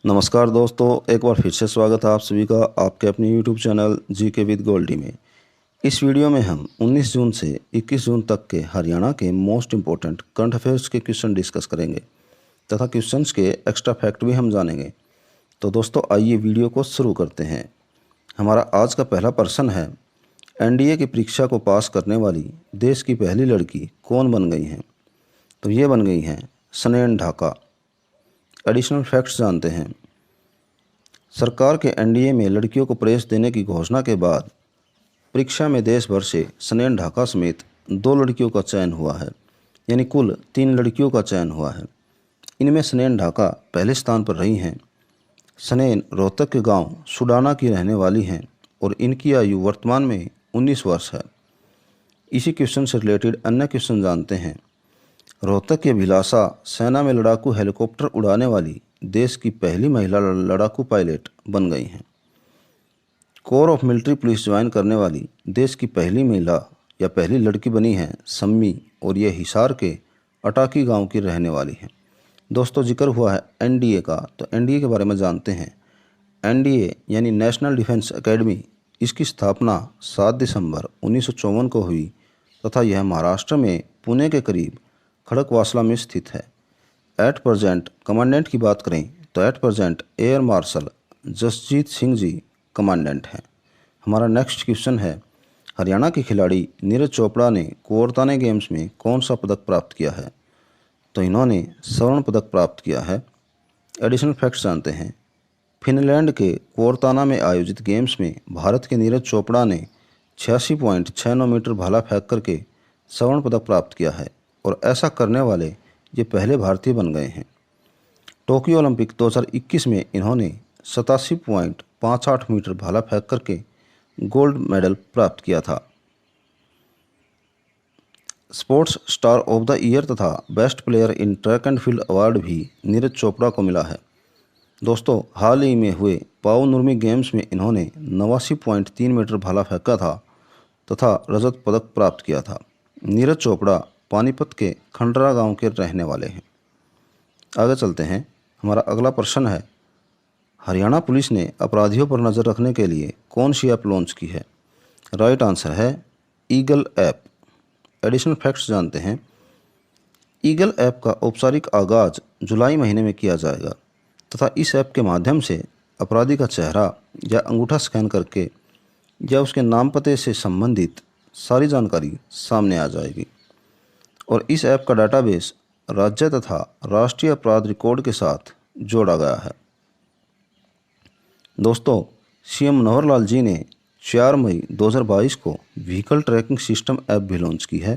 नमस्कार दोस्तों, एक बार फिर से स्वागत है आप सभी का आपके अपने YouTube channel GK with Goldi में। इस वीडियो में हम 19 जून से 21 जून तक के हरियाणा के मोस्ट इम्पोर्टेंट करंट अफेयर्स के क्वेश्चन डिस्कस करेंगे तथा क्वेश्चंस के एक्स्ट्रा फैक्ट भी हम जानेंगे। तो दोस्तों आइए वीडियो को शुरू करते हैं। हमारा आज का पहला प्रश्न है, एनडीए की परीक्षा को पास करने वाली देश की पहली लड़की कौन बन गई हैं? तो ये बन गई हैं सनैन ढाका। एडिशनल फैक्ट्स जानते हैं। सरकार के एनडीए में लड़कियों को प्रवेश देने की घोषणा के बाद परीक्षा में देश भर से सनैन ढाका समेत 2 लड़कियों का चयन हुआ है, यानी कुल 3 लड़कियों का चयन हुआ है। इनमें सनैन ढाका पहले स्थान पर रही हैं। सनैन रोहतक के गांव सुडाना की रहने वाली हैं और इनकी आयु वर्तमान में 19 वर्ष है। इसी क्वेश्चन से रिलेटेड अन्य क्वेश्चन जानते हैं। रोहतक की अभिलाषा सेना में लड़ाकू हेलीकॉप्टर उड़ाने वाली देश की पहली महिला लड़ाकू पायलट बन गई हैं। Core of military police join करने वाली देश की पहली महिला या पहली लड़की बनी है सम्मी, और ये हिसार के अटाकी गांव की रहने वाली हैं। दोस्तों जिक्र हुआ है एनडीए का, तो एनडीए के बारे में जानते हैं। एनडीए यानी नेशनल डिफेंस एकेडमी, इसकी स्थापना 7 दिसंबर 1954 को हुई तथा यह महाराष्ट्र में पुणे के करीब खड़कवासला में स्थित है। एट प्रेजेंट कमांडेंट की बात करें तो at present air marshal Jasjeet Singh ji commandant हैं। हमारा नेक्स्ट क्वेश्चन है, हरियाणा के खिलाड़ी नीरज चोपड़ा ने कोरताने गेम्स में कौन सा पदक प्राप्त किया है? तो इन्होंने स्वर्ण पदक प्राप्त किया है। एडिशनल फैक्ट्स जानते हैं। फिनलैंड के कोरताना में आयोजित गेम्स में भारत के नीरज चोपड़ा ने 86.69 मीटर भाला फेंक करके स्वर्ण पदक प्राप्त किया है और ऐसा करने वाले ये पहले भारतीय बन गए हैं। टोक्यो ओलंपिक 2021 में इन्होंने 87.58 मीटर भाला फेंक करके गोल्ड मेडल प्राप्त किया था। Sports star of the year तथा best player in track and field award भी नीरज चोपड़ा को मिला है। दोस्तों हाल ही में हुए पाओ नुर्मी गेम्स में इन्होंने 89.3 मीटर भाला फेंका था तथा रजत पदक प्राप्त किया था। नीरज चोपड़ा पानीपत के खंडरा गांव के रहने वाले हैं। आगे चलते हैं। हमारा अगला प्रश्न है, हरियाणा पुलिस ने अपराधियों पर नज़र रखने के लिए कौन सी ऐप लॉन्च की है? राइट आंसर है ईगल ऐप। एडिशनल फैक्ट्स जानते हैं। ईगल ऐप का औपचारिक आगाज जुलाई महीने में किया जाएगा तथा इस ऐप के माध्यम से अपराधी का चेहरा या अंगूठा स्कैन करके या उसके नाम पते से संबंधित सारी जानकारी सामने आ जाएगी और इस ऐप का डाटाबेस राज्य तथा राष्ट्रीय अपराध रिकॉर्ड के साथ जोड़ा गया है। दोस्तों सीएम मनोहर लाल जी ने 4 मई 2022 को व्हीकल ट्रैकिंग सिस्टम ऐप भी लॉन्च की है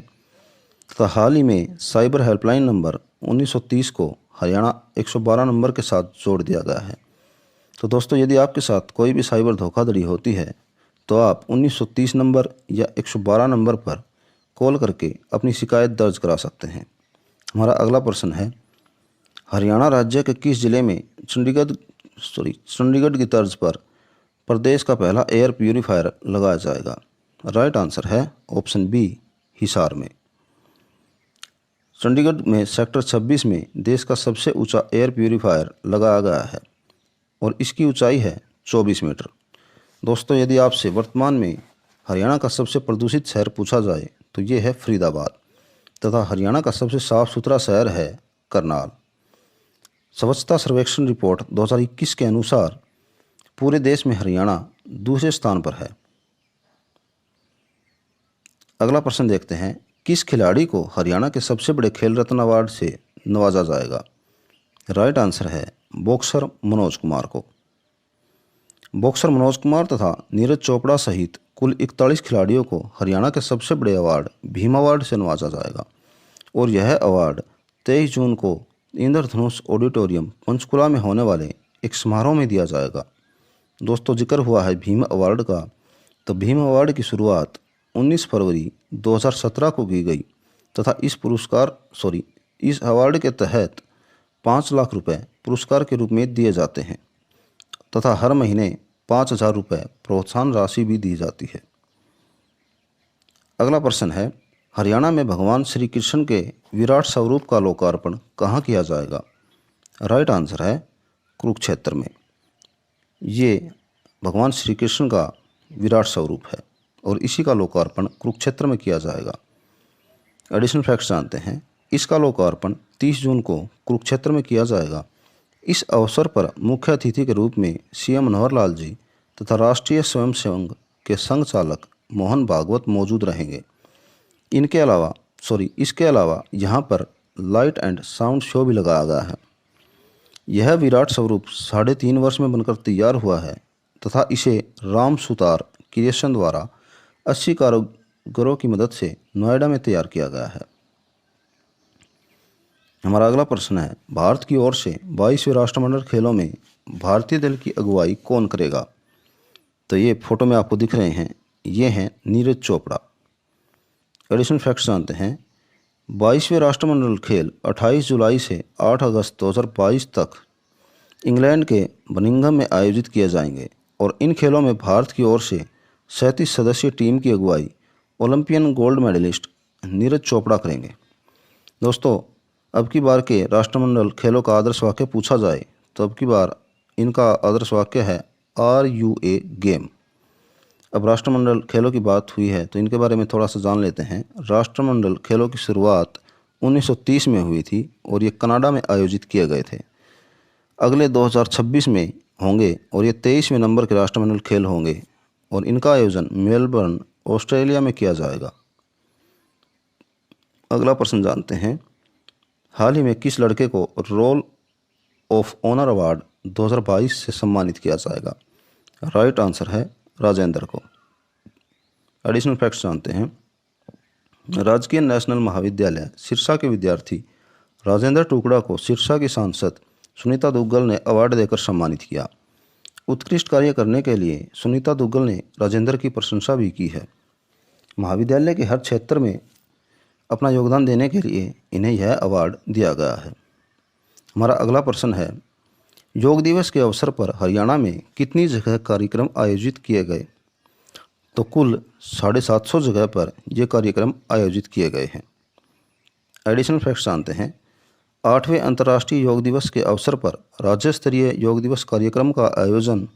तथा हाल ही में साइबर हेल्पलाइन नंबर 1930 को हरियाणा 112 नंबर के साथ जोड़ दिया गया है। तो दोस्तों यदि आपके साथ कोई भी साइबर धोखाधड़ी होती है तो आप 1930 नंबर या 112 नंबर पर कॉल करके अपनी शिकायत दर्ज करा सकते हैं। हमारा अगला प्रश्न है, हरियाणा राज्य के किस जिले में चंडीगढ़ की तर्ज पर प्रदेश का पहला एयर प्यूरीफायर लगाया जाएगा? राइट आंसर है ऑप्शन बी, हिसार में। चंडीगढ़ में सेक्टर 26 में देश का सबसे ऊंचा एयर प्यूरीफायर लगाया गया है और इसकी ऊंचाई है 24 मीटर। दोस्तों यदि आपसे वर्तमान में हरियाणा का सबसे प्रदूषित शहर पूछा जाए तो ये है फरीदाबाद तथा हरियाणा का सबसे साफ सुथरा शहर है करनाल। स्वच्छता सर्वेक्षण रिपोर्ट 2021 के अनुसार पूरे देश में हरियाणा दूसरे स्थान पर है। अगला प्रश्न देखते हैं, किस खिलाड़ी को हरियाणा के सबसे बड़े खेल रत्न अवार्ड से नवाजा जाएगा? राइट आंसर है बॉक्सर मनोज कुमार को। बॉक्सर मनोज कुमार तथा नीरज चोपड़ा सहित कुल 41 खिलाड़ियों को हरियाणा के सबसे बड़े अवार्ड भीम अवार्ड से नवाजा जाएगा और यह अवार्ड 23 जून को इंद्रधनुष ऑडिटोरियम पंचकुला में होने वाले एक समारोह में दिया जाएगा। दोस्तों जिक्र हुआ है भीम अवार्ड का, तो भीम अवार्ड की शुरुआत 19 फरवरी 2017 को की गई तथा इस अवार्ड के तहत 5 लाख रुपए पुरस्कार के रूप में दिए जाते हैं तथा हर महीने 5,000 रुपये प्रोत्साहन राशि भी दी जाती है। अगला प्रश्न है, हरियाणा में भगवान श्री कृष्ण के विराट स्वरूप का लोकार्पण कहाँ किया जाएगा? राइट आंसर है कुरुक्षेत्र में। ये भगवान श्री कृष्ण का विराट स्वरूप है और इसी का लोकार्पण कुरुक्षेत्र में किया जाएगा। एडिशनल फैक्ट्स जानते हैं। इसका लोकार्पण 30 जून को कुरुक्षेत्र में किया जाएगा। इस अवसर पर मुख्य अतिथि के रूप में सीएम मनोहर लाल जी तथा राष्ट्रीय स्वयंसेवक के संघ चालक मोहन भागवत मौजूद रहेंगे। इसके अलावा यहाँ पर लाइट एंड साउंड शो भी लगाया गया है। यह विराट स्वरूप 3.5 वर्ष में बनकर तैयार हुआ है तथा इसे राम सुतार क्रिएशन द्वारा 80 कारीगरों की मदद से नोएडा में तैयार किया गया है। हमारा अगला प्रश्न है, भारत की ओर से 22वें राष्ट्रमंडल खेलों में भारतीय दल की अगुवाई कौन करेगा? तो ये फोटो में आपको दिख रहे हैं, ये हैं नीरज चोपड़ा। एडिशनल फैक्ट्स जानते हैं। 22वें राष्ट्रमंडल खेल 28 जुलाई से 8 अगस्त 2022 तक इंग्लैंड के बर्मिंघम में आयोजित किए जाएंगे और इन खेलों में भारत की ओर से 37 सदस्यीय टीम की अगुवाई Olympian gold medallist Neeraj Chopra करेंगे। दोस्तों, अब की बार के राष्ट्रमंडल खेलों का आदर्श वाक्य पूछा जाए तो अब की बार इनका आदर्श वाक्य है RUA गेम। अब राष्ट्रमंडल खेलों की बात हुई है तो इनके बारे में थोड़ा सा जान लेते हैं। राष्ट्रमंडल खेलों की शुरुआत 1930 में हुई थी और ये कनाडा में आयोजित किए गए थे। अगले 2026 में होंगे और ये 23वें नंबर के राष्ट्रमंडल खेल होंगे और इनका आयोजन मेलबर्न ऑस्ट्रेलिया में किया जाएगा। अगला प्रश्न जानते हैं। हाल ही में किस लड़के को रोल ऑफ ऑनर अवार्ड 2022 से सम्मानित किया जाएगा? राइट आंसर है राजेंद्र को। एडिशनल फैक्ट्स जानते हैं। राजकीय नेशनल महाविद्यालय सिरसा के विद्यार्थी राजेंद्र टुकड़ा को सिरसा की सांसद सुनीता दुग्गल ने अवार्ड देकर सम्मानित किया। उत्कृष्ट कार्य करने के लिए सुनीता दुग्गल ने राजेंद्र की प्रशंसा भी की है। महाविद्यालय के हर क्षेत्र में अपना योगदान देने के लिए इन्हें यह अवार्ड दिया गया है। हमारा अगला प्रश्न है, योग दिवस के अवसर पर हरियाणा में कितनी जगह कार्यक्रम आयोजित किए गए? तो कुल 750 जगह पर ये कार्यक्रम आयोजित किए गए हैं। एडिशनल फैक्ट्स जानते हैं। 8वें अंतर्राष्ट्रीय योग दिवस के अवसर पर राज्य स्तरीय योग दिवस कार्यक्रम का आयोजन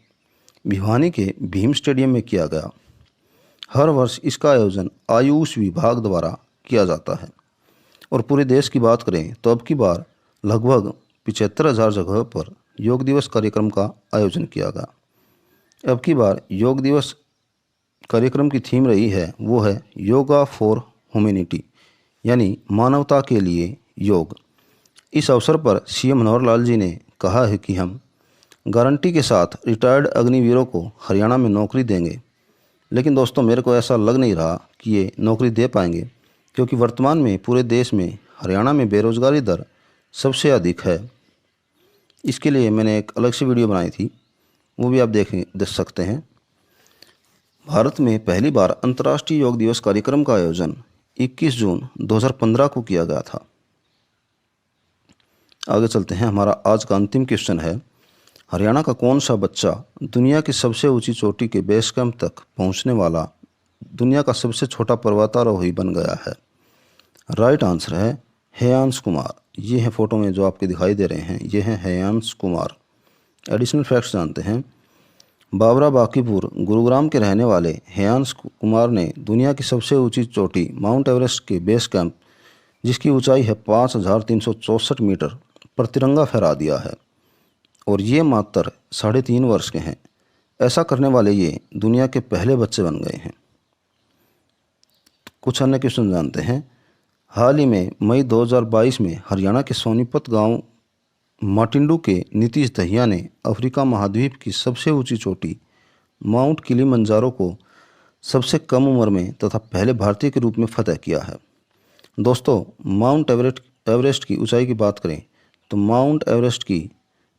भिवानी के भीम स्टेडियम में किया गया। हर वर्ष इसका आयोजन आयुष विभाग द्वारा किया जाता है और पूरे देश की बात करें तो अब की बार लगभग 75,000 जगहों पर योग दिवस कार्यक्रम का आयोजन किया गया। अब की बार योग दिवस कार्यक्रम की थीम रही है वो है योगा फॉर ह्यूमैनिटी, यानी मानवता के लिए योग। इस अवसर पर सीएम मनोहर लाल जी ने कहा है कि हम गारंटी के साथ रिटायर्ड अग्निवीरों को हरियाणा में नौकरी देंगे। लेकिन दोस्तों, मेरे को ऐसा लग नहीं रहा कि ये नौकरी दे पाएंगे, क्योंकि वर्तमान में पूरे देश में हरियाणा में बेरोजगारी दर सबसे अधिक है। इसके लिए मैंने एक अलग से वीडियो बनाई थी, वो भी आप देख सकते हैं। भारत में पहली बार अंतर्राष्ट्रीय योग दिवस कार्यक्रम का आयोजन 21 जून 2015 को किया गया था। आगे चलते हैं। हमारा आज का अंतिम क्वेश्चन है, हरियाणा का कौन सा बच्चा दुनिया की सबसे ऊंची चोटी के बेस कैंप तक पहुंचने वाला दुनिया का सबसे छोटा पर्वतारोही बन गया है? राइट आंसर है हेयांश कुमार। ये है फोटो में जो आपके दिखाई दे रहे हैं, ये हैं हेयांश कुमार। एडिशनल फैक्ट्स जानते हैं। बाबरा बांकीपुर गुरुग्राम के रहने वाले हेयांश कुमार ने दुनिया की सबसे ऊंची चोटी माउंट एवरेस्ट के बेस कैंप, जिसकी ऊंचाई है 5,364 मीटर, पर तिरंगा फहरा दिया है और ये मात्र 3.5 वर्ष के हैं। ऐसा करने वाले ये दुनिया के पहले बच्चे बन गए हैं। कुछ अन्य क्वेश्चन जानते हैं। हाल ही में मई 2022 में हरियाणा के सोनीपत गांव माटिंडू के नीतीश दहिया ने अफ्रीका महाद्वीप की सबसे ऊंची चोटी माउंट किलिमंजारो को सबसे कम उम्र में तथा पहले भारतीय के रूप में फतह किया है। दोस्तों, माउंट एवरेस्ट की ऊंचाई की बात करें तो माउंट एवरेस्ट की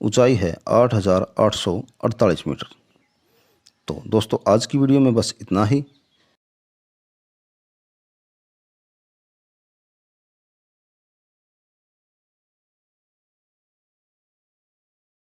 ऊंचाई है 8,848 मीटर। तो दोस्तों, आज की वीडियो में बस इतना ही।